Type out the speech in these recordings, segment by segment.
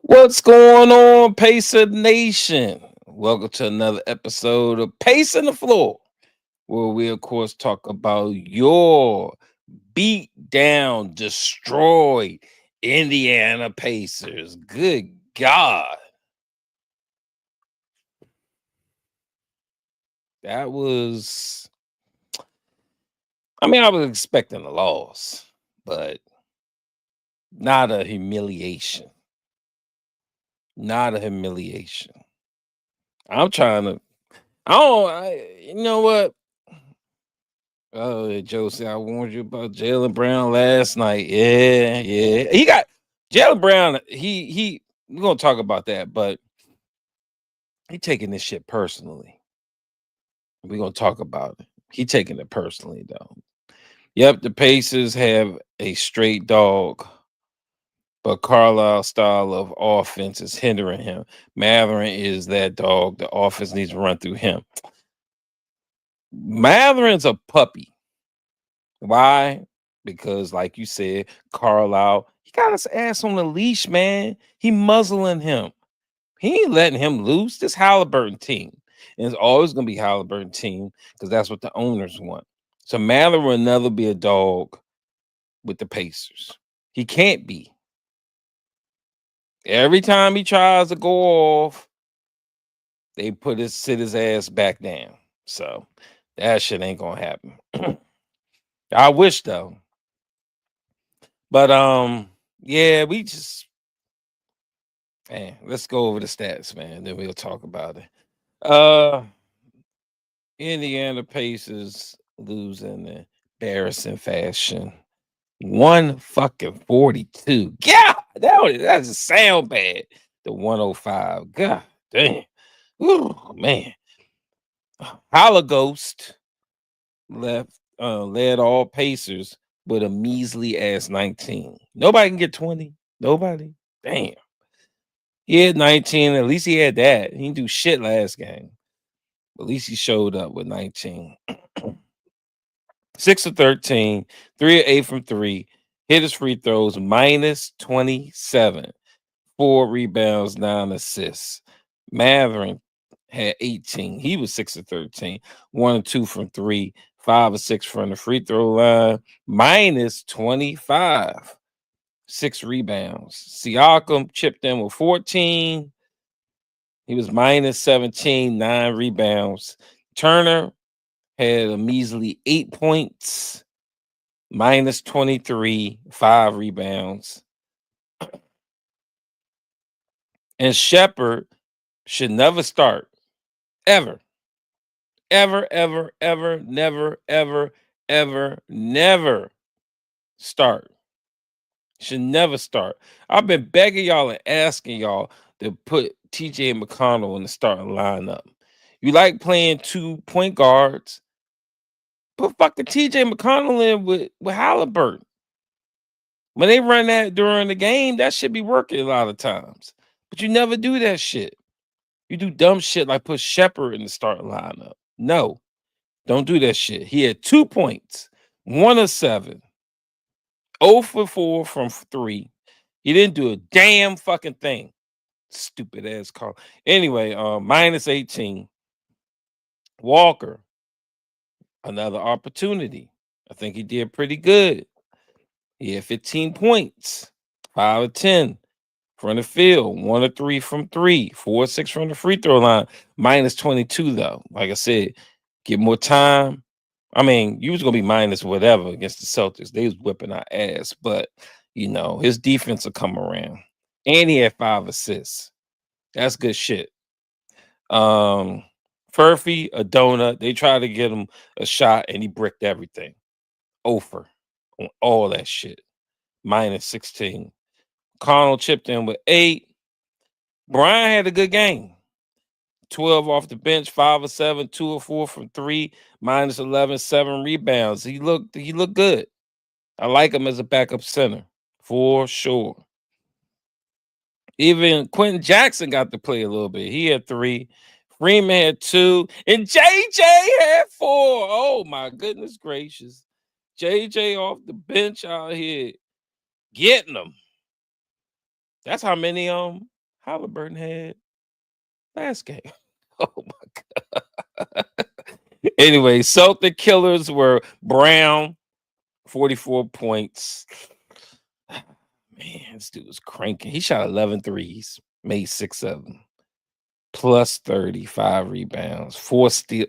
What's going on, Pacer Nation? Welcome to another episode of Pacing the Floor, where we, of course, talk about your beat down, destroyed Indiana Pacers. Good God. That was, I was expecting a loss, but not a humiliation. Not a humiliation. I'm trying to, you know what? Oh, Josie, I warned you about Jalen Brown last night. Yeah. He got Jalen Brown. He. We're gonna talk about that, but he taking this shit personally. We're gonna talk about it. He taking it personally though. Yep, the Pacers have a straight dog, but Carlisle's style of offense is hindering him. Matherin is that dog. The offense needs to run through him. Matherin's a puppy. Why? Because, like you said, Carlisle, he got his ass on the leash, man. He muzzling him. He ain't letting him loose. This Halliburton team. And it's always gonna be Halliburton team because that's what the owners want. So Mather will never be a dog with the Pacers. He can't be. Every time he tries to go off, they sit his ass back down. So that shit ain't gonna happen. I wish though. But yeah, we just man, let's go over the stats, man. Then we'll talk about it. Uh Indiana Pacers lose in embarrassing fashion. 142. Yeah, that just sound bad. The 105. God damn. Ooh, man. Holocaust led all Pacers with a measly ass 19. Nobody can get 20. Nobody. Damn. He had 19. At least he had that. He didn't do shit last game. At least he showed up with 19. 6 of 13, 3 of 8 from 3, hit his free throws, minus 27, 4 rebounds, 9 assists. Matherin had 18. He was 6 of 13, 1 of 2 from 3, 5 of 6 from the free throw line, minus 25, 6 rebounds. Siakam chipped in with 14. He was minus 17, 9 rebounds. Turner had a measly 8 points, minus 23, 5 rebounds. And Shepard should never start. Ever. Ever, ever, ever, never, ever, ever, never start. Should never start. I've been begging y'all and asking y'all to put TJ McConnell in the starting lineup. You like playing 2 point guards? Put fucking TJ McConnell in with Halliburton. When they run that during the game, that should be working a lot of times. But you never do that shit. You do dumb shit like put Shepard in the starting lineup. No, don't do that shit. He had 2 points, 1 of 7, 0 for 4 from 3. He didn't do a damn fucking thing. Stupid ass call. Anyway, minus 18. Walker, another opportunity. I think he did pretty good. He had 15 points, 5 of 10 from the field, 1 of 3 from 3, 4 of 6 from the free throw line, minus 22 though. Like I said, get more time. You was gonna be minus whatever against the Celtics. They was whipping our ass, but his defense will come around. And he had 5 assists. That's good shit. Furphy, a donut. They tried to get him a shot and he bricked everything. Over on all that shit. Minus 16. Connell chipped in with 8. Brian had a good game. 12 off the bench, 5 of 7, 2 of 4 from 3, minus 11, 7 rebounds. He looked good. I like him as a backup center for sure. Even Quentin Jackson got to play a little bit. He had 3. Freeman had 2. And JJ had 4. Oh my goodness gracious. JJ off the bench out here getting them. That's how many Halliburton had last game. Oh my god. Anyway, Celtic killers were Brown, 44 points. Man, this dude was cranking. He shot 11 threes, made 6 of them, plus 35 rebounds, 4 steal.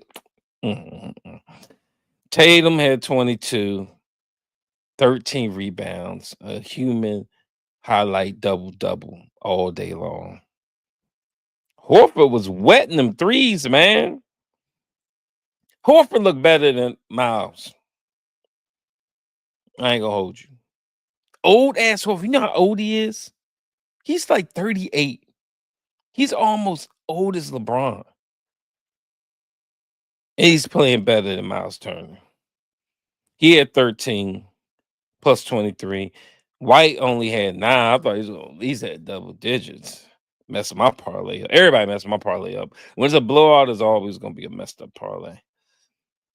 Tatum had 22, 13 rebounds, a human highlight double-double all day long. Horford was wetting them threes, man. Horford looked better than Miles. I ain't gonna hold you. Old ass Horford. You know how old he is? He's like 38. He's almost old as LeBron. And he's playing better than Miles Turner. He had 13 plus 23. White only had 9. I thought he was gonna at least had double digits. Messing my parlay up. Everybody messing my parlay up. When it's a blowout, it's always gonna be a messed up parlay.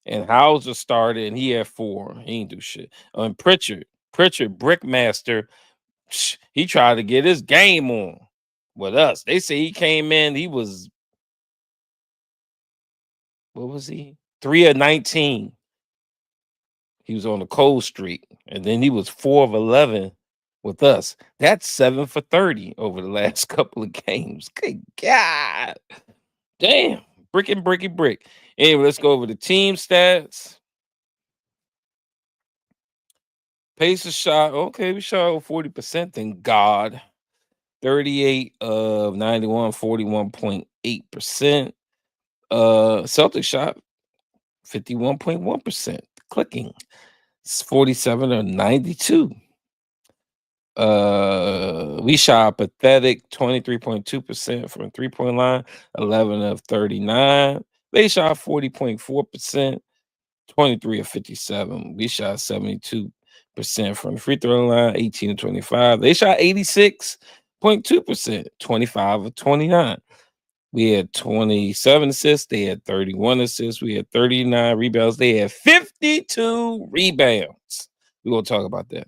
And Hauser started and he had 4. He ain't do shit. And Pritchard, Brickmaster, he tried to get his game on with us. They say he came in, he was, what was he? 3 of 19. He was on a cold streak, and then he was 4 of 11 with us. That's 7 for 30 over the last couple of games. Good God. Damn. Brick and bricky brick. Anyway, let's go over the team stats. Pacers shot, okay, we shot over 40%, thank God. 38 of 91, 41.8%. Celtics shot 51.1%. Clicking. It's 47 of 92. We shot a pathetic 23.2% from 3-point line, 11 of 39. They shot 40.4%, 23 of 57. We shot 72% from the free throw line, 18 of 25. They shot 86.2%, 25 of 29. We had 27 assists. They had 31 assists. We had 39 rebounds. They had 52 rebounds. We're going to talk about that.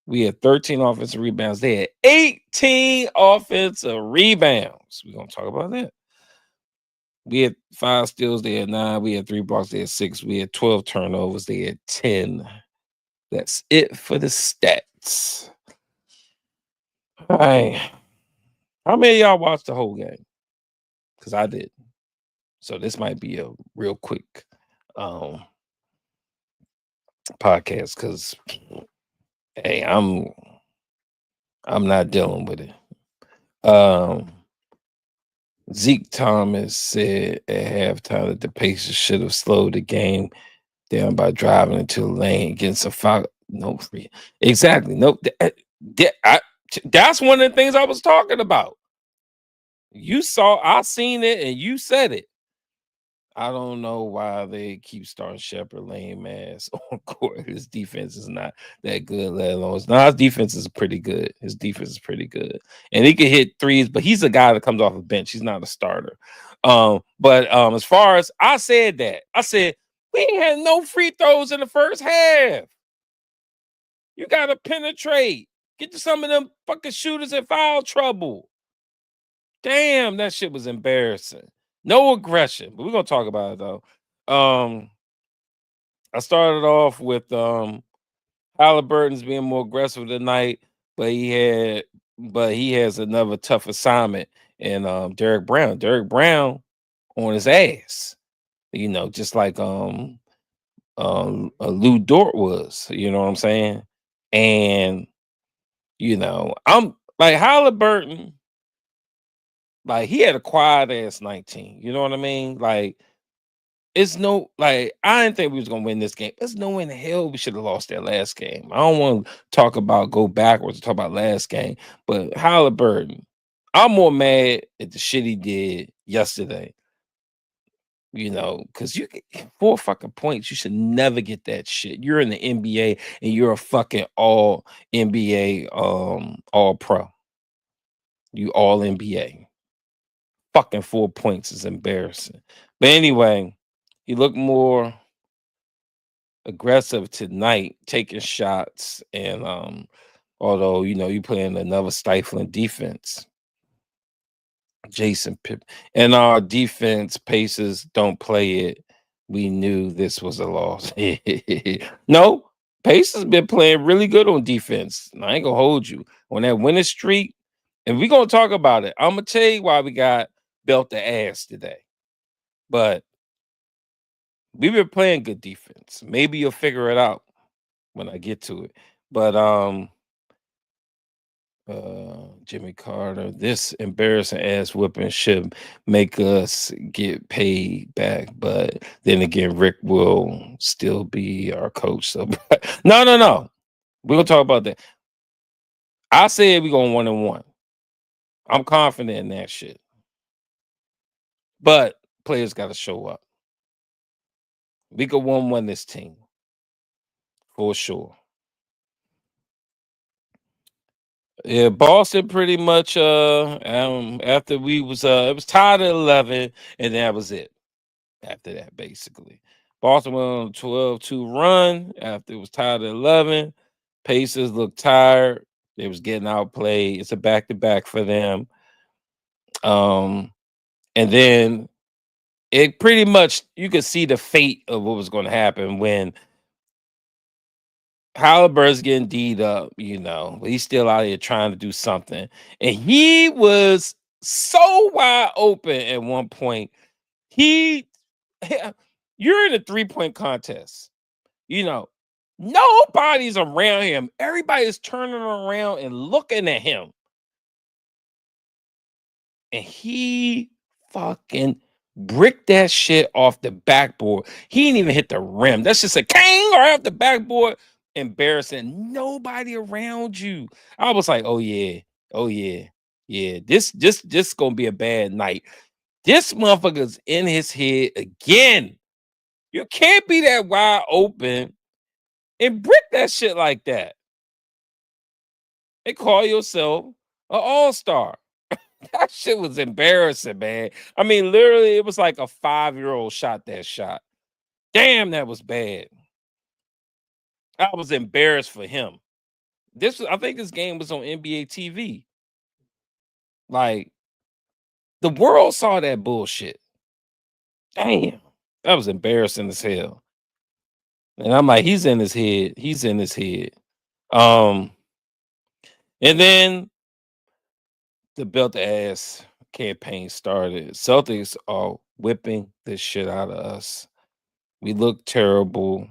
We had 13 offensive rebounds. They had 18 offensive rebounds. We're going to talk about that. We had 5 steals. They had 9. We had 3 blocks. They had 6. We had 12 turnovers. They had 10. That's it for the stats. All right. How many of y'all watched the whole game? Because I did. So this might be a real quick podcast because hey, I'm not dealing with it. Zeke Thomas said at halftime that the Pacers should have slowed the game down by driving into the lane against a foul. No free. Exactly. No, that's one of the things I was talking about. I seen it and you said it. I don't know why they keep starting Shepard lame ass on court. His defense is not that good, let alone his defense is pretty good. His defense is pretty good. And he can hit threes, but he's a guy that comes off the bench. He's not a starter. But as far as I said we ain't had no free throws in the first half. You gotta penetrate. Get to some of them fucking shooters in foul trouble. Damn, that shit was embarrassing. No aggression, but we're gonna talk about it though. I started off with Halliburton's being more aggressive tonight, but he has another tough assignment. And Derek Brown on his ass, just like Lou Dort was, you know what I'm saying? And I'm like Halliburton. Like, he had a quiet ass 19. You know what I mean? Like, it's no, like, I didn't think we was gonna win this game. There's no way in the hell we should have lost that last game. I don't want to go backwards and talk about last game, but Halliburton, I'm more mad at the shit he did yesterday. Because you get 4 fucking points. You should never get that shit. You're in the NBA and you're a fucking all NBA, all pro. You all NBA. Fucking 4 points is embarrassing. But anyway, he looked more aggressive tonight, taking shots. And although you playing another stifling defense, Jason Pip and our defense Pacers don't play it. We knew this was a loss. No, Pacers been playing really good on defense. I ain't gonna hold you on that winning streak, and we gonna talk about it. I'm gonna tell you why we got belt the ass today, but we've been playing good defense. Maybe you'll figure it out when I get to it. But Jimmy Carter, this embarrassing ass whooping should make us get paid back. But then again, Rick will still be our coach. So no, no, no. We're gonna talk about that. I said we're going 1-1. I'm confident in that shit. But players gotta show up. We could 1-1 this team for sure. Yeah, Boston pretty much after we was it was tied at 11 and that was it. After that, basically. Boston went on a 12-2 run after it was tied at 11. Pacers looked tired. They was getting outplayed. It's a back-to-back for them. Um, and then it pretty much you could see the fate of what was going to happen when Halliburton's getting D'd up, but he's still out here trying to do something. And he was so wide open at one point. He you're in a 3-point contest. Nobody's around him. Everybody's turning around and looking at him. And he fucking bricked that shit off the backboard. He didn't even hit the rim. That's just a king or off the backboard. Embarrassing. Nobody around you. I was like, oh yeah. Oh yeah. Yeah. This gonna be a bad night. This motherfucker's in his head again. You can't be that wide open and brick that shit like that. And call yourself an all-star. That shit was embarrassing, man. I mean, literally, it was like a 5-year-old shot that shot. Damn, that was bad. I was embarrassed for him. I think this game was on NBA TV. Like, the world saw that bullshit. Damn. That was embarrassing as hell. And I'm like, he's in his head. He's in his head. And then the belt ass campaign started. Celtics are whipping the shit out of us. We look terrible.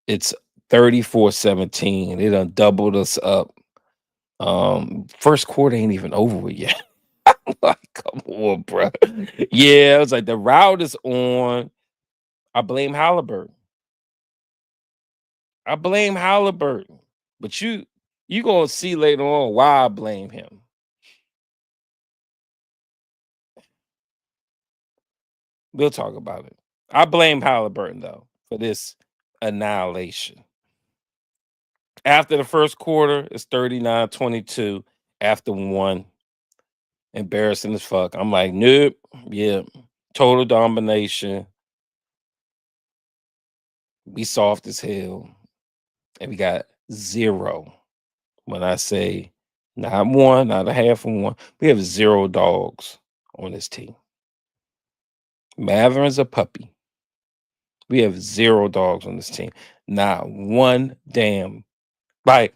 It's 34-17. They done doubled us up. First quarter ain't even over yet. Like, come on, bro. Yeah, it was like the route is on. I blame Halliburton. But you gonna see later on why I blame him. We'll talk about it. I blame Halliburton though for this annihilation. After the first quarter, it's 39-22. After one, embarrassing as fuck. I'm like, nope, yeah, total domination. We soft as hell, and we got zero. When I say not one, not a half of one, we have 0 dogs on this team. Matherin's a puppy. We have 0 dogs on this team. Not one damn. Like,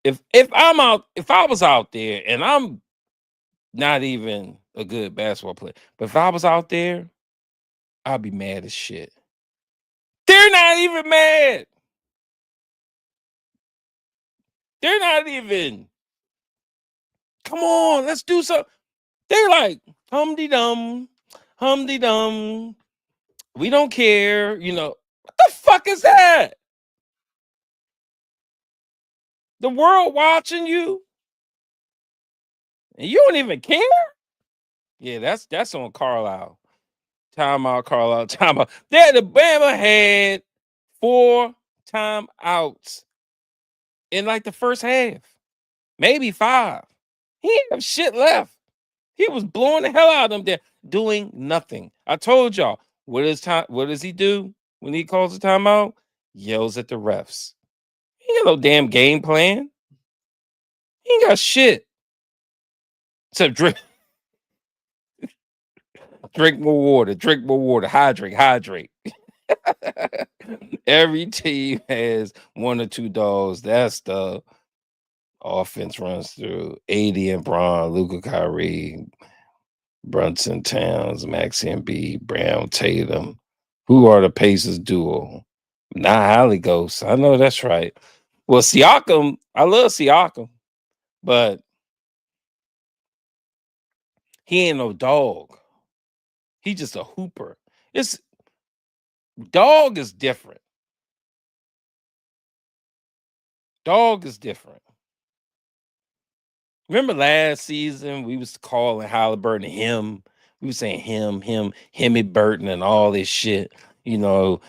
if I was out there and I'm not even a good basketball player, but if I was out there, I'd be mad as shit. They're not even mad. They're not even. Come on, let's do something. They're like, humdy dum, humdy dum. We don't care. What the fuck is that? The world watching you, and you don't even care? Yeah, that's on Carlisle. Timeout, Carlisle. Timeout. The Bama had 4 timeouts in like the first half, maybe 5. He didn't have shit left. He was blowing the hell out of them there, doing nothing. I told y'all, what does he do when he calls a timeout? Yells at the refs. He ain't got no damn game plan. He ain't got shit. Except drink. drink more water, hydrate, hydrate. Every team has one or two dogs. That's the offense runs through. AD and Braun, Luca Kyrie, Brunson Towns, Maxi and B, Brown Tatum. Who are the Pacers duo? Not Holly Ghost. I know that's right. Well, Siakam, I love Siakam, but he ain't no dog. He just a hooper. It's dog is different. Dog is different. Remember last season we was calling Halliburton him. We was saying him and Burton and all this shit. When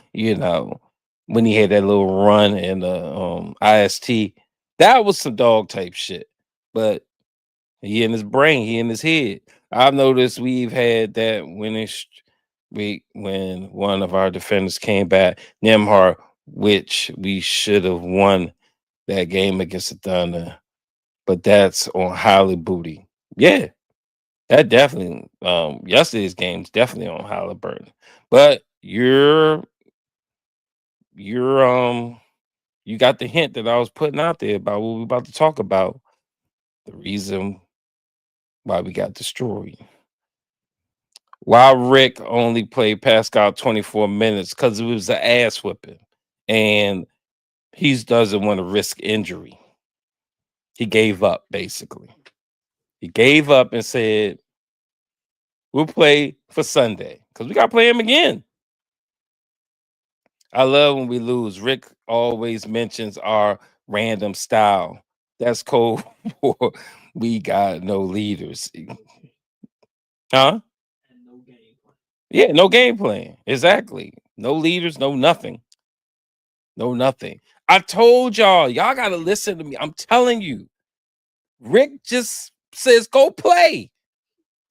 he had that little run in the IST, that was some dog type shit. But he in his brain, he in his head. I've noticed we've had that winning week when one of our defenders came back, Nemhart, which we should have won that game against the Thunder, but that's on Holly Booty. Yeah, that definitely yesterday's game's definitely on Halliburton. But you're you got the hint that I was putting out there about what we're about to talk about. The reason why we got destroyed. While Rick only played Pascal 24 minutes because it was an ass whipping. And he doesn't want to risk injury. He gave up, basically. He gave up and said, we'll play for Sunday because we got to play him again. I love when we lose. Rick always mentions our random style. That's code for we got no leaders. Huh? Yeah, no game plan. Exactly. No leaders, no nothing. No nothing. I told y'all got to listen to me. I'm telling you. Rick just says go play.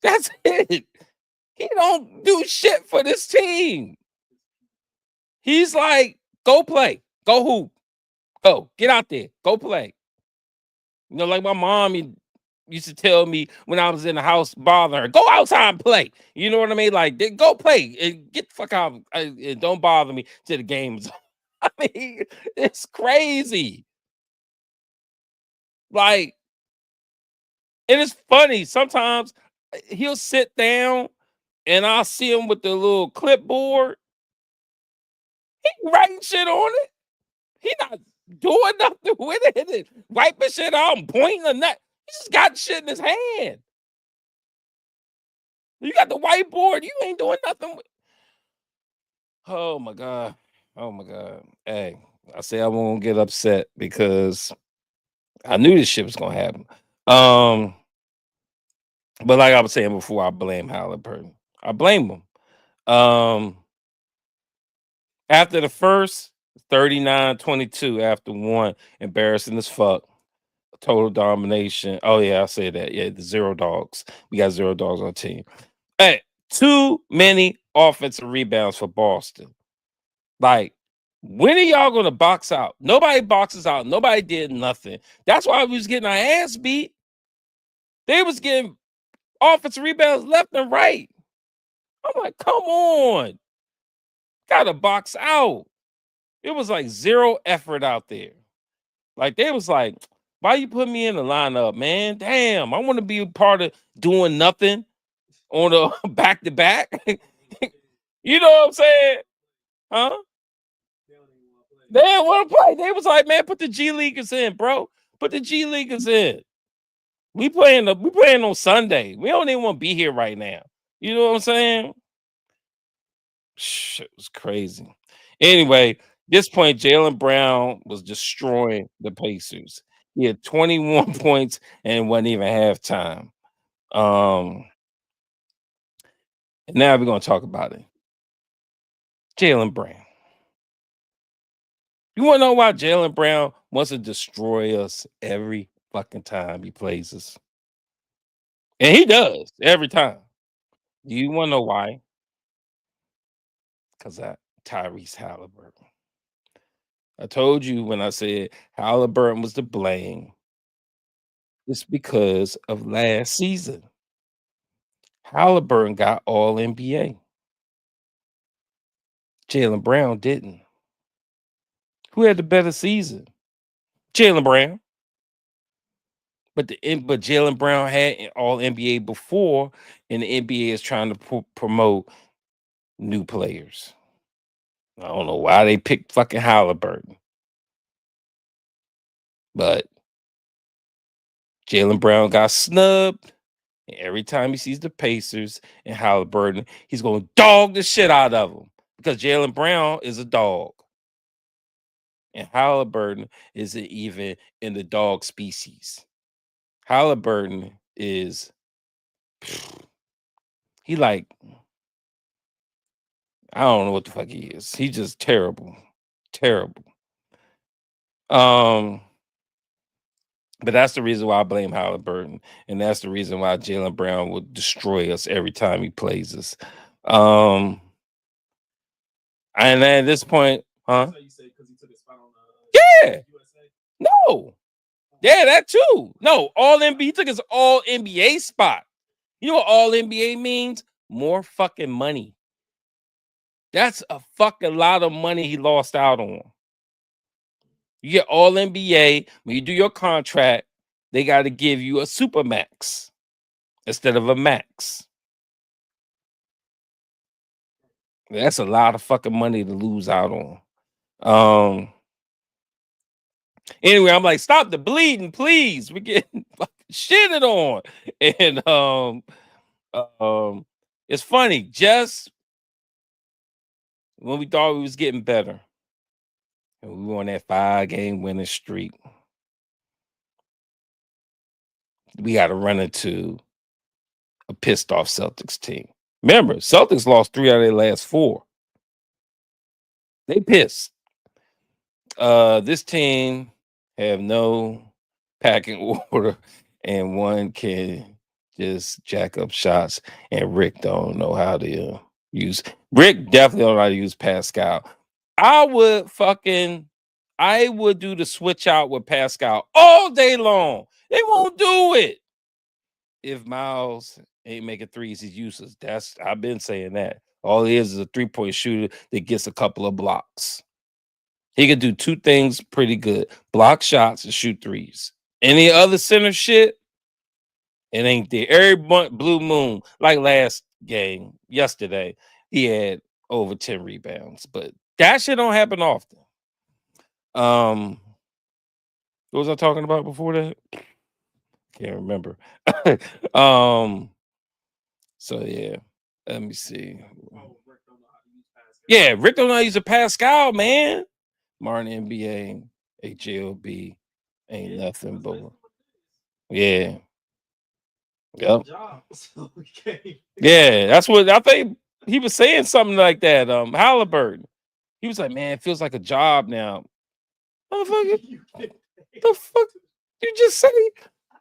That's it. He don't do shit for this team. He's like, go play, go hoop, go get out there, go play. Like my mom used to tell me when I was in the house bothering her, go outside and play. You know what I mean? Like, go play and get the fuck out and don't bother me to the games. I mean, it's crazy. Like, and it's funny. Sometimes he'll sit down and I'll see him with the little clipboard. He writing shit on it. He not doing nothing with it and wiping shit out and pointing or nothing. He just got shit in his hand. You got the whiteboard. You ain't doing nothing with. Oh my god. Oh my god. Hey, I say I won't get upset because I knew this shit was gonna happen. Um, but like I was saying before, I blame Halliburton. I blame him. After the first 39-22 after one, embarrassing as fuck. Total domination. Oh yeah, I say that. Yeah, the zero dogs. We got zero dogs on the team. Hey, too many offensive rebounds for Boston. Like, when are y'all gonna box out? Nobody boxes out. Nobody did nothing. That's why we was getting our ass beat. They was getting offensive rebounds left and right. I'm like, come on, gotta box out. It was like zero effort out there. Like they was like, why you put me in the lineup, man? Damn, I want to be a part of doing nothing on a back to back. You know what I'm saying? Huh? They didn't want to play. They was like, man, put the G Leaguers in, bro. Put the G Leaguers in. We playing on Sunday. We don't even want to be here right now. You know what I'm saying? It was crazy. Anyway, this point, Jalen Brown was destroying the Pacers. He had 21 points and it wasn't even halftime. Um, and now we're gonna talk about it. Jalen Brown. You want to know why Jalen Brown wants to destroy us every fucking time he plays us? And he does every time. Do you want to know why? Because that Tyrese Halliburton. I told you when I said Halliburton was to blame. It's because of last season. Halliburton got all NBA. Jaylen Brown didn't. Who had the better season? Jaylen Brown. But Jaylen Brown had all NBA before, and the NBA is trying to promote new players. I don't know why they picked fucking Halliburton, but Jaylen Brown got snubbed. And every time he sees the Pacers and Halliburton, he's going to dog the shit out of them because Jaylen Brown is a dog. And Halliburton isn't even in the dog species. Halliburton is, he like, I don't know what the fuck he is. He's just terrible. Terrible. But that's the reason why I blame Halliburton. And that's the reason why Jaylen Brown would destroy us every time he plays us. And at this point, huh? Yeah. No. Yeah, that too. No, all NBA. He took his all NBA spot. You know what all NBA means? More fucking money. That's a fucking lot of money he lost out on. You get all NBA. When you do your contract, they got to give you a super max instead of a max. That's a lot of fucking money to lose out on. Anyway, I'm like, stop the bleeding, please. We're getting fucking shitted on. And it's funny, just when we thought we was getting better, and we were on that 5-game winning streak, we got to run into a pissed off Celtics team. Remember, Celtics lost 3 out of their last 4. They pissed. This team have no packing order, and one can just jack up shots. And Rick don't know how to use. Rick definitely don't know how to use Pascal. I would do the switch out with Pascal all day long. They won't do it. If Miles ain't making threes, he's useless. I've been saying that. All he is a 3-point shooter that gets a couple of blocks. He can do 2 things pretty good: block shots and shoot threes. Any other center shit, it ain't there. Every blue moon, like yesterday, he had over 10 rebounds. But that shit don't happen often. What was I talking about before that? Can't remember. So yeah, let me see. Yeah, Rick don't know how to use a Pascal, man. Martin NBA, HLB, ain't nothing but yeah. Yep. Yeah, that's what I think he was saying, something like that. Halliburton. He was like, man, it feels like a job now. Motherfucker, the fuck you just say?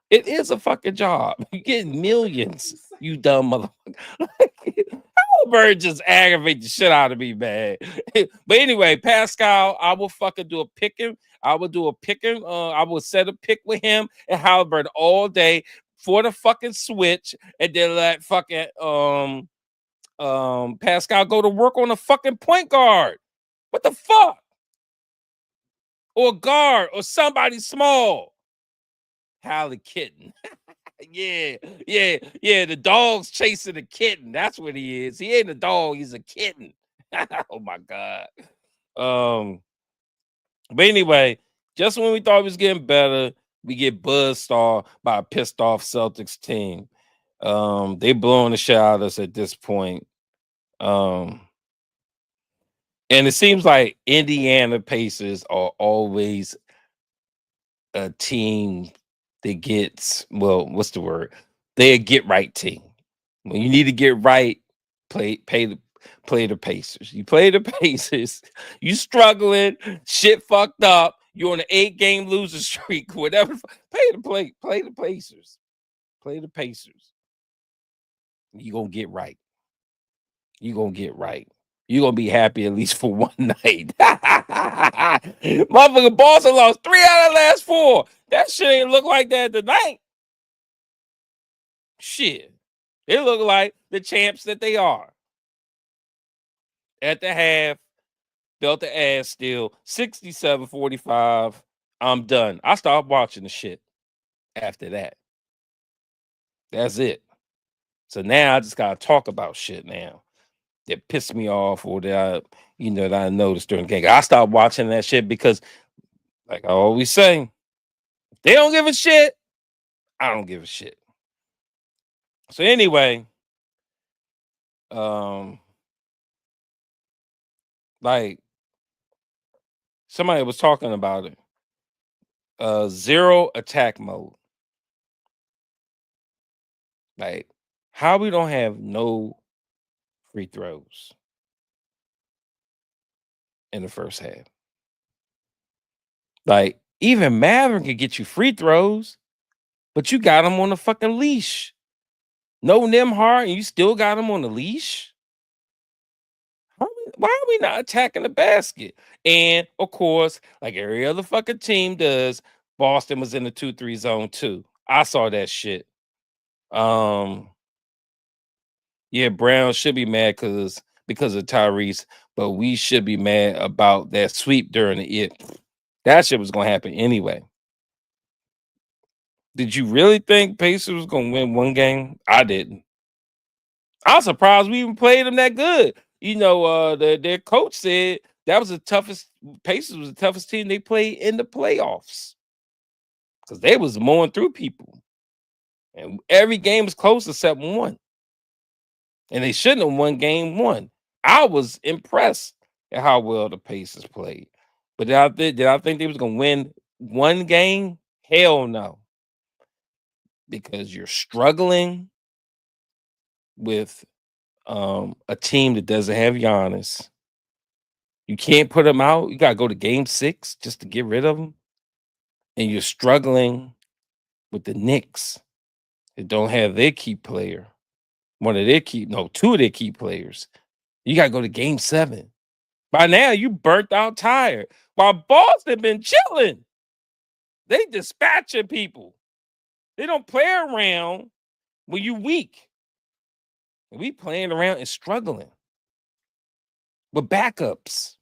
It is a fucking job. You getting millions, you dumb motherfucker. Halliburton just aggravate the shit out of me, man. But anyway, Pascal, I will fucking do a picking. I will do a picking. I will set a pick with him and Halliburton all day for the fucking switch, and then let fucking Pascal go to work on a fucking point guard. What the fuck? Or guard or somebody small. Hallie kitten. Yeah. The dog's chasing a kitten. That's what he is. He ain't a dog, he's a kitten. Oh my God. But anyway, just when we thought it was getting better, we get buzzed by a pissed off Celtics team. They blowing the shit out of us at this point. And it seems like Indiana Pacers are always a team that gets, well, what's the word? They're a get right team. When you need to get right, play the Pacers. You play the Pacers, you struggling, shit fucked up, you're on an 8-game losing streak, whatever. Play the Pacers. Play the Pacers. You're gonna get right. You're gonna get right. You're gonna be happy at least for one night. Motherfucker, Boston lost 3 out of the last 4. That shit ain't look like that tonight. Shit. They look like the champs that they are. At the half, belt the ass still, 67-45. I'm done. I stopped watching the shit after that. That's it. So now I just gotta talk about shit now that pissed me off or that I noticed during the game. I stopped watching that shit because, like I always say, they don't give a shit. I don't give a shit. So anyway, um, like somebody was talking about it. Zero attack mode. Like, how we don't have no free throws in the first half. Like, even Maverick can get you free throws, but you got him on a fucking leash. No Nimhard, and you still got him on the leash? Why are we not attacking the basket? And of course, like every other fucking team does, Boston was in the 2-3 zone too. I saw that shit. Um, yeah, Brown should be mad because of Tyrese, but we should be mad about that sweep during the it. That shit was gonna happen anyway. Did you really think Pacers was gonna win one game? I didn't. I'm surprised we even played them that good. Their coach said that was the toughest. Pacers was the toughest team they played in the playoffs because they was mowing through people, and every game was close except one. And they shouldn't have won game one. I was impressed at how well the Pacers played, but did I think they was gonna win one game? Hell no, because you're struggling with a team that doesn't have Giannis. You can't put him out. You gotta go to game 6 just to get rid of him. And you're struggling with the Knicks that don't have their key player. Two of their key players. You gotta go to game 7. By now, you burnt out tired. While Boston been chilling. They dispatching people. They don't play around when you weak. We playing around and struggling with backups.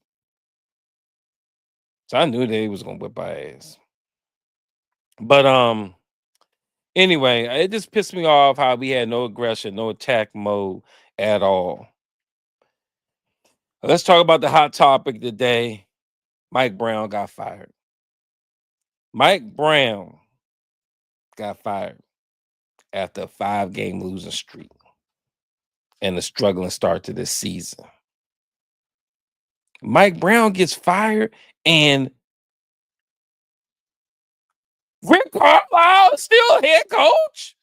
So I knew they was gonna whip our ass. But anyway, it just pissed me off how we had no aggression, no attack mode at all. Let's talk about the hot topic today. Mike Brown got fired. Mike Brown got fired after a 5-game losing streak and a struggling start to this season. Mike Brown gets fired and Rick Carlisle is still head coach?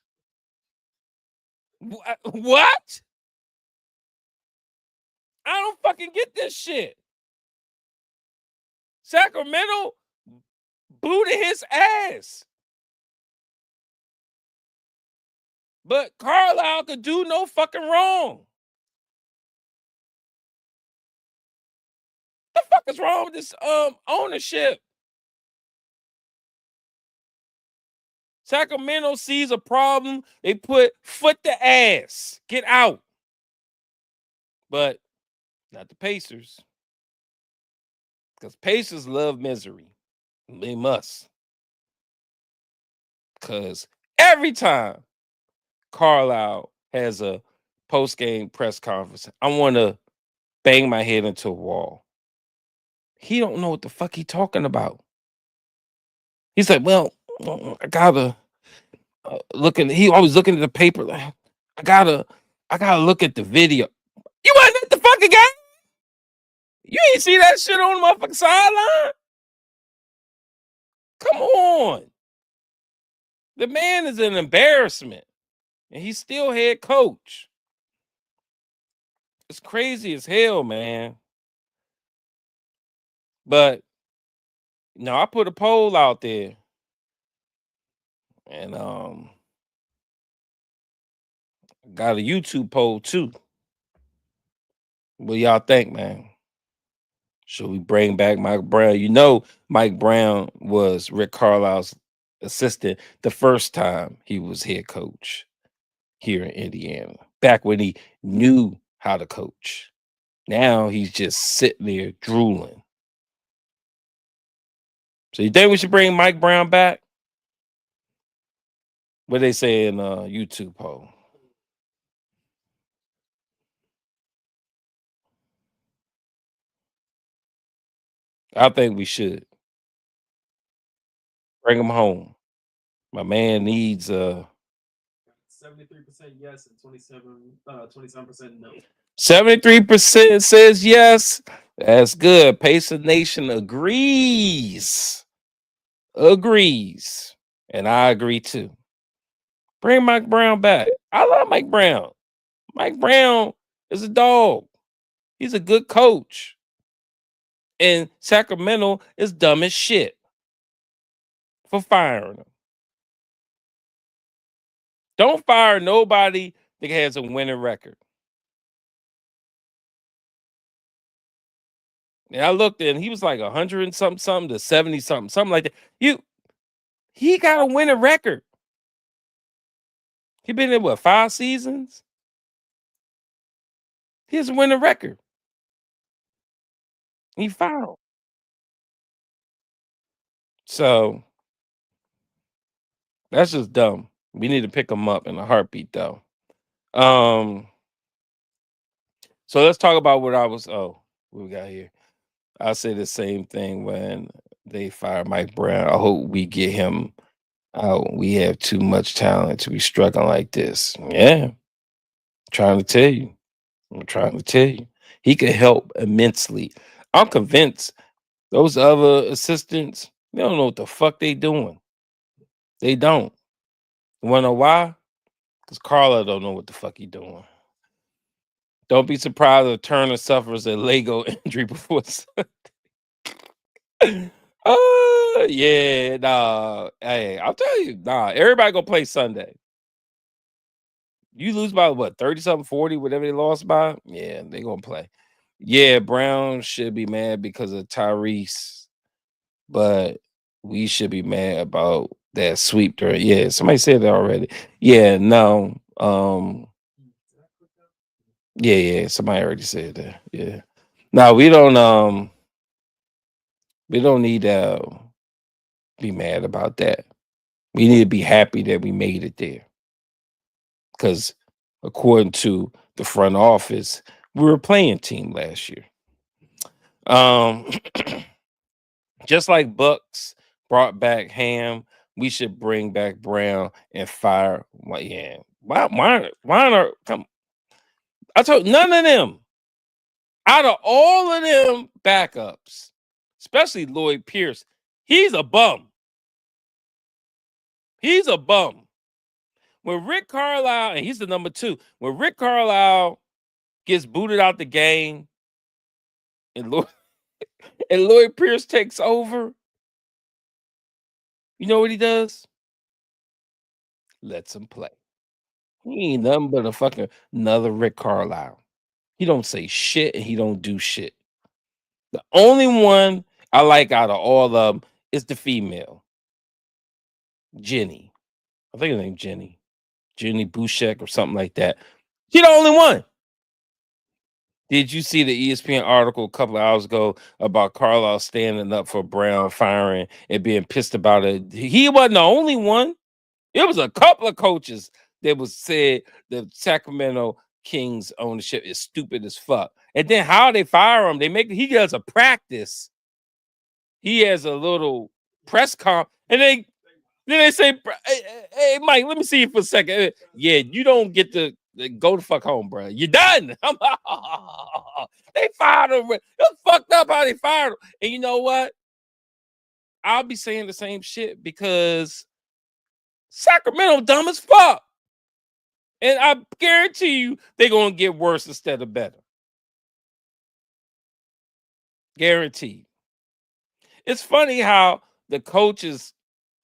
What? I don't fucking get this shit. Sacramento booted his ass. But Carlisle could do no fucking wrong. What the fuck is wrong with this ownership? Sacramento sees a problem, they put foot to ass. Get out. But not the Pacers. Because Pacers love misery. They must. Because every time Carlisle has a post-game press conference, I want to bang my head into a wall. He don't know what the fuck he talking about. He's like, well, I gotta he always looking at the paper. Like, I gotta look at the video. You wasn't at the fucking game? You ain't see that shit on the motherfucking sideline? Come on. The man is an embarrassment. And he's still head coach. It's crazy as hell, man. But I put a poll out there. And got a YouTube poll too. What y'all think, man? Should we bring back Mike Brown? Mike Brown was Rick Carlisle's assistant the first time he was head coach. here in Indiana. Back when he knew how to coach. Now he's just sitting there drooling. So you think we should bring Mike Brown back? What they say in YouTube poll? I think we should bring him home. My man needs 73% yes and 27% no. 73% says yes. That's good. Pacer Nation agrees. Agrees. And I agree too. Bring Mike Brown back. I love Mike Brown. Mike Brown is a dog. He's a good coach. And Sacramento is dumb as shit for firing him. Don't fire nobody that has a winning record. And I looked and he was like 100 and something to 70 something like that. He got a winning record. He been in what, 5 seasons? He has a winning record. He fired him. So that's just dumb. We need to pick him up in a heartbeat though. Um, so let's talk about what we got here. I'll say the same thing when they fire Mike Brown. I hope we get him out. We have too much talent to be struggling like this. Yeah, trying to tell you. I'm trying to tell you. He could help immensely. I'm convinced those other assistants, they don't know what the fuck they doing. They don't. You wanna know why? Because Carla don't know what the fuck he doing. Don't be surprised if Turner suffers a Lego injury before yeah, nah. Hey, I'll tell you, nah, everybody gonna play Sunday. You lose by what, 30 something, 40, whatever they lost by? Yeah, they gonna play. Yeah, Brown should be mad because of Tyrese, but we should be mad about that sweep during. Yeah, somebody said that already. Yeah, no. Yeah, somebody already said that. Yeah. No, we don't need to be mad about that. We need to be happy that we made it there. Because according to the front office, we were a playing team last year. Um, just like Bucks brought back Ham, we should bring back Brown and fire. Well, yeah, why are come? I told none of them out of all of them backups, especially Lloyd Pierce. He's a bum. He's a bum. When Rick Carlisle, and he's the number two, when Rick Carlisle gets booted out the game and Lloyd Pierce takes over, you know what he does? Lets him play. He ain't nothing but a fucking another Rick Carlisle. He don't say shit and he don't do shit. The only one I like out of all of them is the female, Jenny. I think her name Jenny. Jenny Bouchek or something like that. She the only one. Did you see the ESPN article a couple of hours ago about Carlisle standing up for Brown firing and being pissed about it? He wasn't the only one. It was a couple of coaches that was said the Sacramento Kings ownership is stupid as fuck. And then how they fire him, he does a practice. He has a little press conf, and then they say, hey, Mike, let me see you for a second. Yeah, you don't get to go the fuck home, bro. You're done. They fired him. It's fucked up how they fired him. And you know what? I'll be saying the same shit because Sacramento dumb as fuck. And I guarantee you they're going to get worse instead of better. Guaranteed. It's funny how the coaches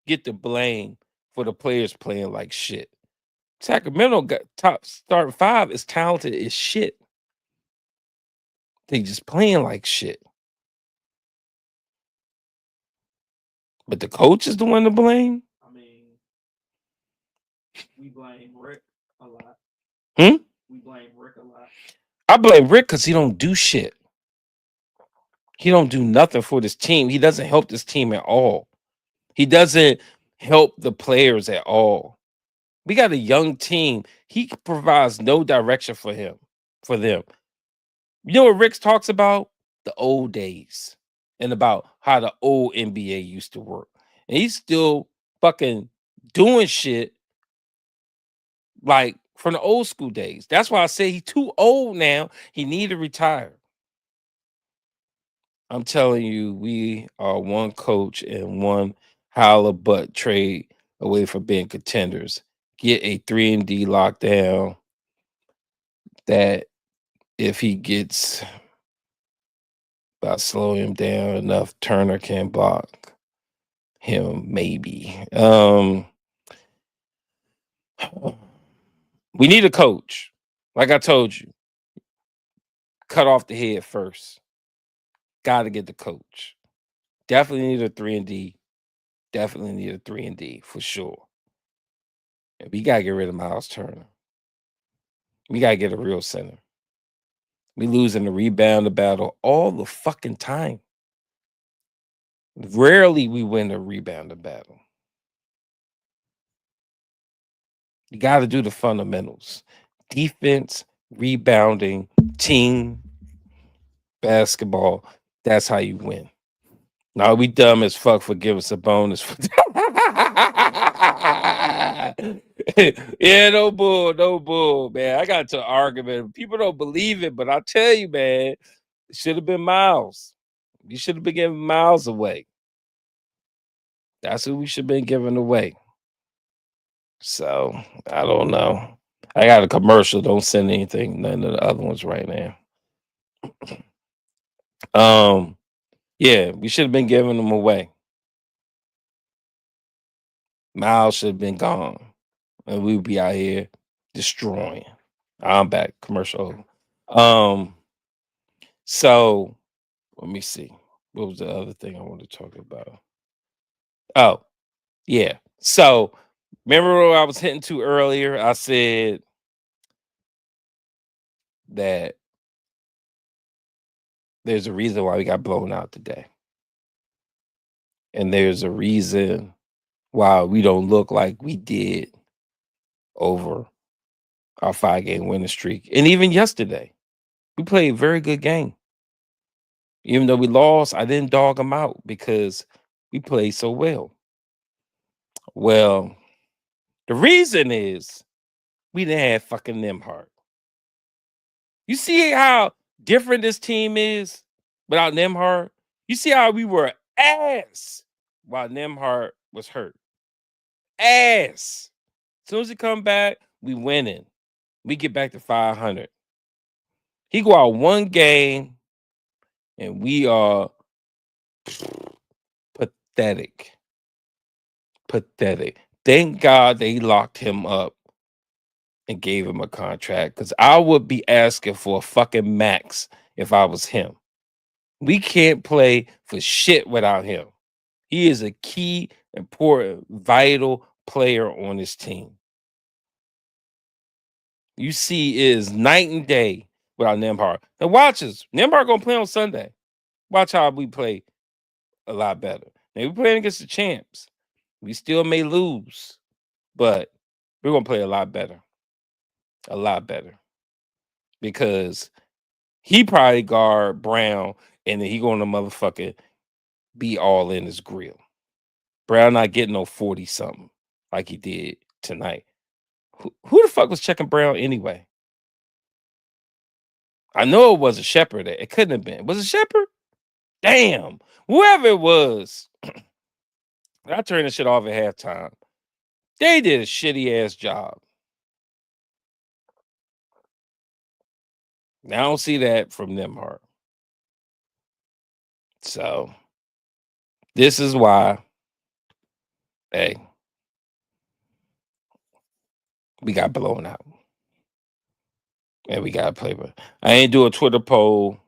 get the blame for the players playing like shit. Sacramento got top starting five is talented as shit. They just playing like shit. But the coach is the one to blame. I mean, we blame Rick. A lot. Hmm? We blame Rick a lot. I blame Rick because he don't do shit. He don't do nothing for this team. He doesn't help this team at all. He doesn't help the players at all. We got a young team. He provides no direction for them. You know what Rick talks about? The old days and about how the old NBA used to work. And he's still fucking doing shit like from the old school days. That's why I say he's too old now. He need to retire. I'm telling you, we are one coach and one holla butt trade away from being contenders. Get a 3-and-D lockdown that if he gets by slowing him down enough, Turner can block him, maybe. We need a coach. Like I told you, cut off the head first. Got to get the coach. Definitely need a 3-and-D. Definitely need a 3-and-D for sure. And we got to get rid of Miles Turner. We got to get a real center. We losing the rebound battle all the fucking time. Rarely we win a rebound battle. You got to do the fundamentals: defense, rebounding, team, basketball. That's how you win. Now we dumb as fuck for giving us a bonus. Yeah, no bull, man. I got to an argument. People don't believe it, but I tell you, man, it should have been Miles. You should have been giving Miles away. That's who we should have been giving away. So I don't know. I got a commercial. Don't send anything, none of the other ones right now. Yeah, we should have been giving them away. Miles should have been gone, and we would be out here destroying. I'm back. Commercial. Um, so let me see. What was the other thing I wanted to talk about? Oh, yeah. So remember what I was hitting to earlier? I said that there's a reason why we got blown out today. And there's a reason why we don't look like we did over our 5-game winning streak. And even yesterday, we played a very good game. Even though we lost, I didn't dog them out because we played so well. Well, the reason is we didn't have fucking Nemhart. You see how different this team is without Nemhart? You see how we were ass while Nemhart was hurt? Ass. As soon as he come back, we winning. We get back to 500. He go out one game, and we are pathetic. Pathetic. Thank God they locked him up and gave him a contract, because I would be asking for a fucking max if I was him. We can't play for shit without him. He is a key, important, vital player on this team. You see, it is night and day without Nemhart. And watch us. Nemhart gonna play on Sunday. Watch how we play a lot better. Now we're playing against the champs. We still may lose, but we're gonna play a lot better. A lot better. Because he probably guard Brown, and then he gonna motherfucker be all in his grill. Brown not getting no 40 something like he did tonight. Who the fuck was checking Brown anyway? I know it wasn't Shepard. It couldn't have been. Was it Shepard? Damn. Whoever it was, I turned this shit off at halftime. They did a shitty ass job. Now I don't see that from Nemhart. So this is why, hey, we got blown out. And we gotta play. But I ain't do a Twitter poll.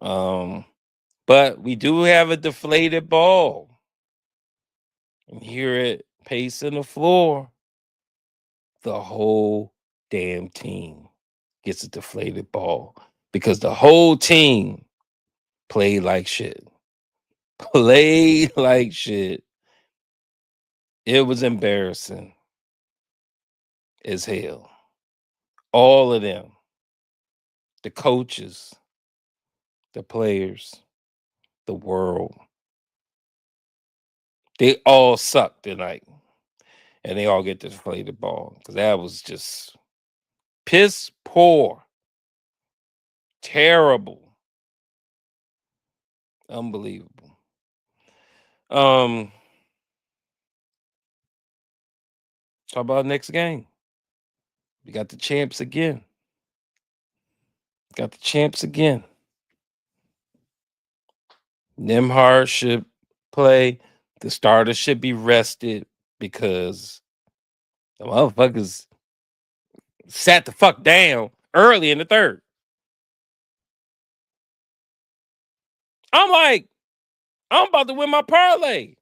But we do have a deflated ball. And hear it pacing the floor. the whole damn team gets a deflated ball because the whole team played like shit. Played like shit. It was embarrassing as hell. All of them, the coaches, the players, the world, they all sucked tonight. And they all get the deflated ball because that was just piss poor, terrible, unbelievable. Um, talk about next game. We got the champs again. Got the champs again. Nimhard should play. The starters should be rested because the motherfuckers sat the fuck down early in the third. I'm like, I'm about to win my parlay.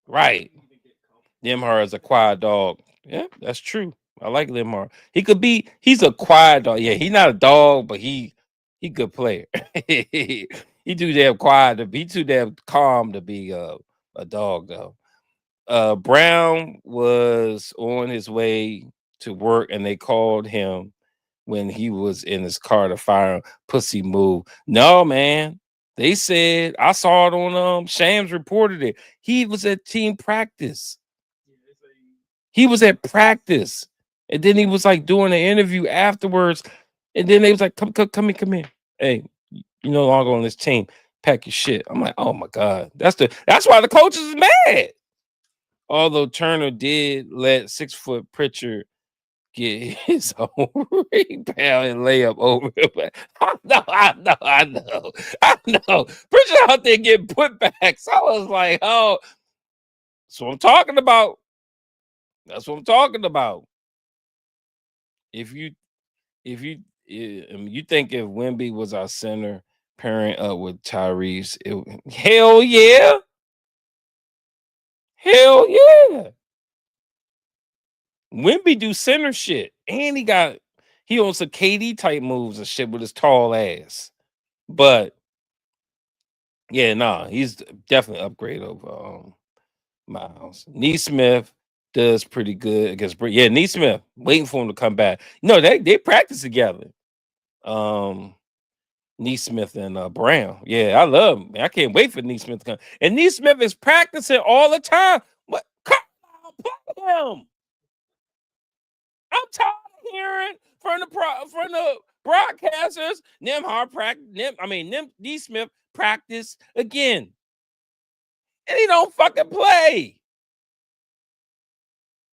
Right. Nimhard is a quiet dog. Yeah, that's true. I like Nimhard. He's a quiet dog. Yeah, he's not a dog, but he good player. He too damn quiet he too damn calm to be a dog though. Brown was on his way to work and they called him when he was in his car to fire him. Pussy move. No, man. They said I saw it on Shams reported it. He was at team practice. He was at practice. And then he was like doing an interview afterwards. And then they was like, come here. Hey, you no longer on this team. Pack your shit. I'm like, oh my God. That's why the coaches is mad. Although Turner did let 6-foot Pritchard get his own rebound and layup over him. I know. Pritchard out there getting put back. So I was like, oh, that's what I'm talking about. That's what I'm talking about. If you you think if Wemby was our center pairing up with Tyrese, hell yeah. Hell yeah. Wemby do center shit. And he on some KD type moves and shit with his tall ass. But yeah, nah, he's definitely upgrade over Miles. Neesmith does pretty good against yeah, Neesmith, waiting for him to come back. No, they practice together. Neesmith and Brown. Yeah, I love him. I can't wait for Neesmith to come. And Neesmith is practicing all the time. What? Come on, play him. I'm tired of hearing from the broadcasters. Neesmith practice again, and he don't fucking play.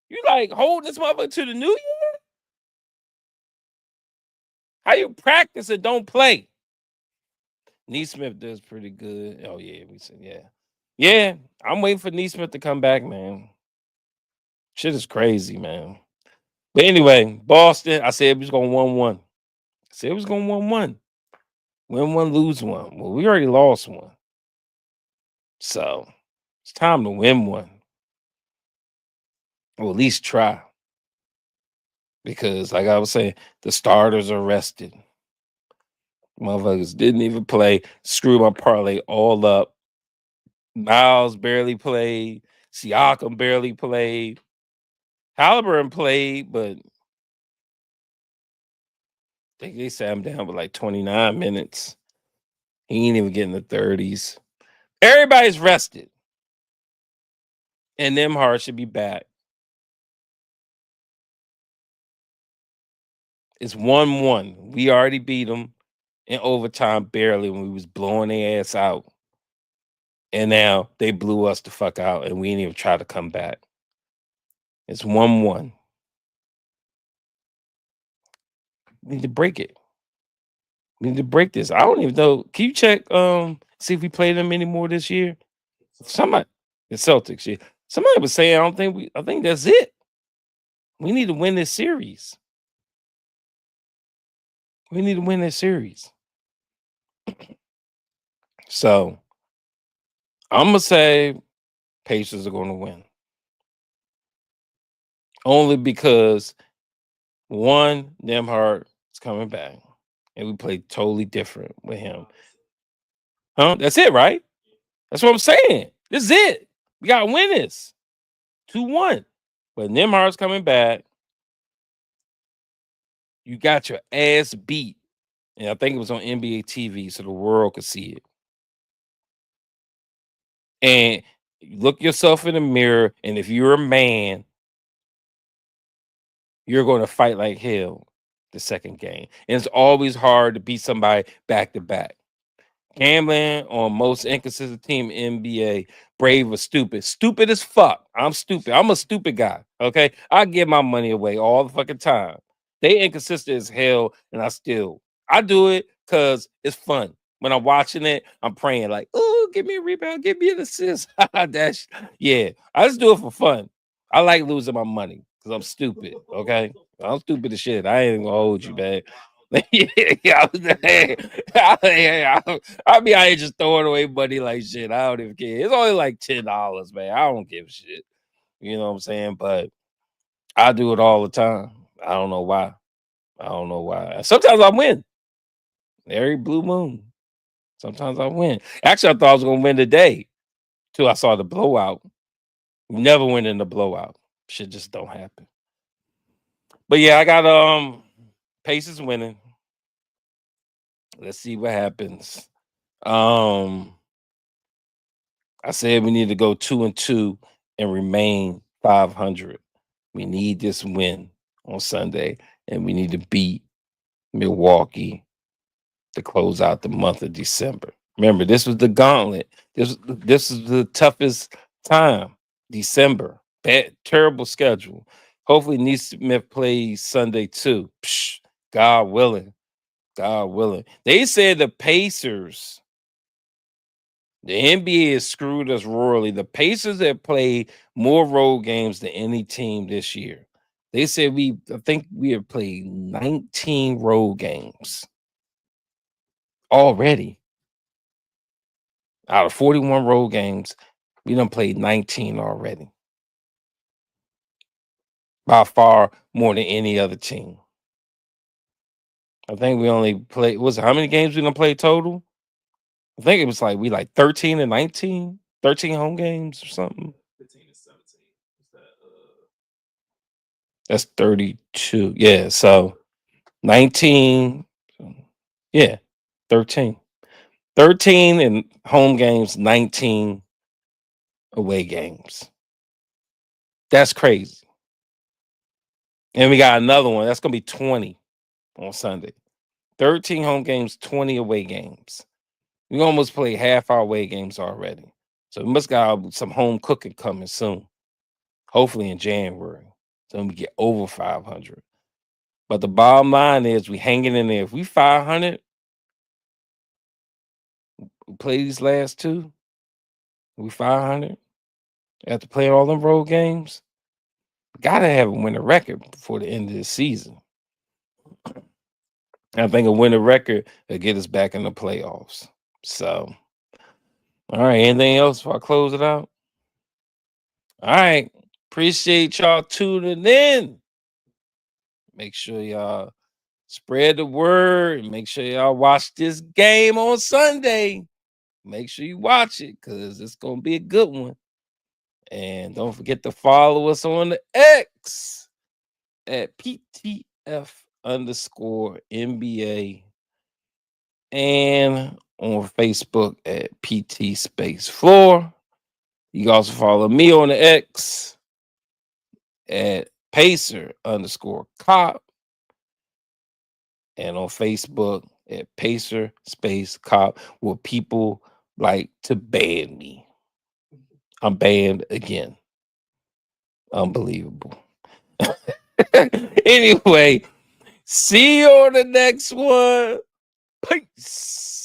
You like hold this motherfucker to the new year? How you practice and don't play? Neesmith does pretty good. Oh yeah, we said yeah. Yeah, I'm waiting for Neesmith to come back, man. Shit is crazy, man. But anyway, Boston, I said we was going 1-1. I said it was going 1-1. Win one, lose one. Well, we already lost one. So it's time to win one. Or at least try. Because like I was saying, the starters are rested. Motherfuckers didn't even play. Screwed my parlay all up. Miles barely played. Siakam barely played. Halliburton played, but they sat him down with like 29 minutes. He ain't even getting the 30s. Everybody's rested. And Nimhard should be back. It's 1-1. We already beat them in overtime barely when we was blowing their ass out. And now they blew us the fuck out and we didn't even try to come back. It's 1-1. We need to break it. We need to break this. I don't even know. Can you check see if we play them anymore this year? Somebody the Celtics, yeah. Somebody was saying I think that's it. We need to win this series. We need to win this series. So I'm gonna say Pacers are gonna win. only because one, Nemhard is coming back, and we play totally different with him. Huh? That's it, right? That's what I'm saying. This is it. We got to win this 2-1. But Nemhard's coming back. You got your ass beat. And I think it was on NBA TV so the world could see it. And look yourself in the mirror. And if you're a man, you're going to fight like hell the second game. And it's always hard to beat somebody back to back. Gambling on most inconsistent team in NBA, brave or stupid. Stupid as fuck. I'm stupid. I'm a stupid guy. Okay. I give my money away all the fucking time. They inconsistent as hell, and I do it because it's fun. When I'm watching it, I'm praying like, oh, give me a rebound, give me an assist. Yeah, I just do it for fun. I like losing my money because I'm stupid. Okay. I'm stupid as shit. I ain't even gonna hold you, man. Yeah, I be out here just throwing away money like shit. I don't even care. It's only like $10, man. I don't give a shit. You know what I'm saying? But I do it all the time. I don't know why. I don't know why. Sometimes I win. Every blue moon. Sometimes I win. Actually, I thought I was gonna win today till I saw the blowout. Never win in the blowout. Shit just don't happen. But yeah, I got Pacers winning. Let's see what happens. Um I said we need to go 2-2 and remain 500. We need this win on Sunday, and we need to beat Milwaukee to close out the month of December. Remember, this was the gauntlet. This is the toughest time. December, bad, terrible schedule. Hopefully, Neesmith plays Sunday too. Psh, God willing, God willing. They said the Pacers. The NBA has screwed us royally. The Pacers have played more road games than any team this year. They said I think we have played 19 road games already. Out of 41 road games, we done played 19 already. By far more than any other team. I think we only played, how many games we done play total? I think it was like 13 and 19, 13 home games or something. 15 and 17. Is that That's 32. Yeah, so 19, yeah, 13. 13 in home games, 19 away games. That's crazy. And we got another one. That's going to be 20 on Sunday. 13 home games, 20 away games. We almost played half our away games already. So we must got some home cooking coming soon. Hopefully in January. So we get over 500. But the bottom line is we hanging in there. If we 500, we play these last two, we 500 after playing all them road games. Gotta have a winning record before the end of the season. I think a winning record will get us back in the playoffs. So, all right. Anything else before I close it out? All right. Appreciate y'all tuning in. Make sure y'all spread the word. Make sure y'all watch this game on Sunday. Make sure you watch it because it's going to be a good one. And don't forget to follow us on the X at PTF_NBA and on Facebook at PT Space 4. You can also follow me on the X at Pacer_Cop and on Facebook at Pacer Space Cop, where people like to ban me. I'm banned again. Unbelievable. Anyway, see you on the next one. Peace.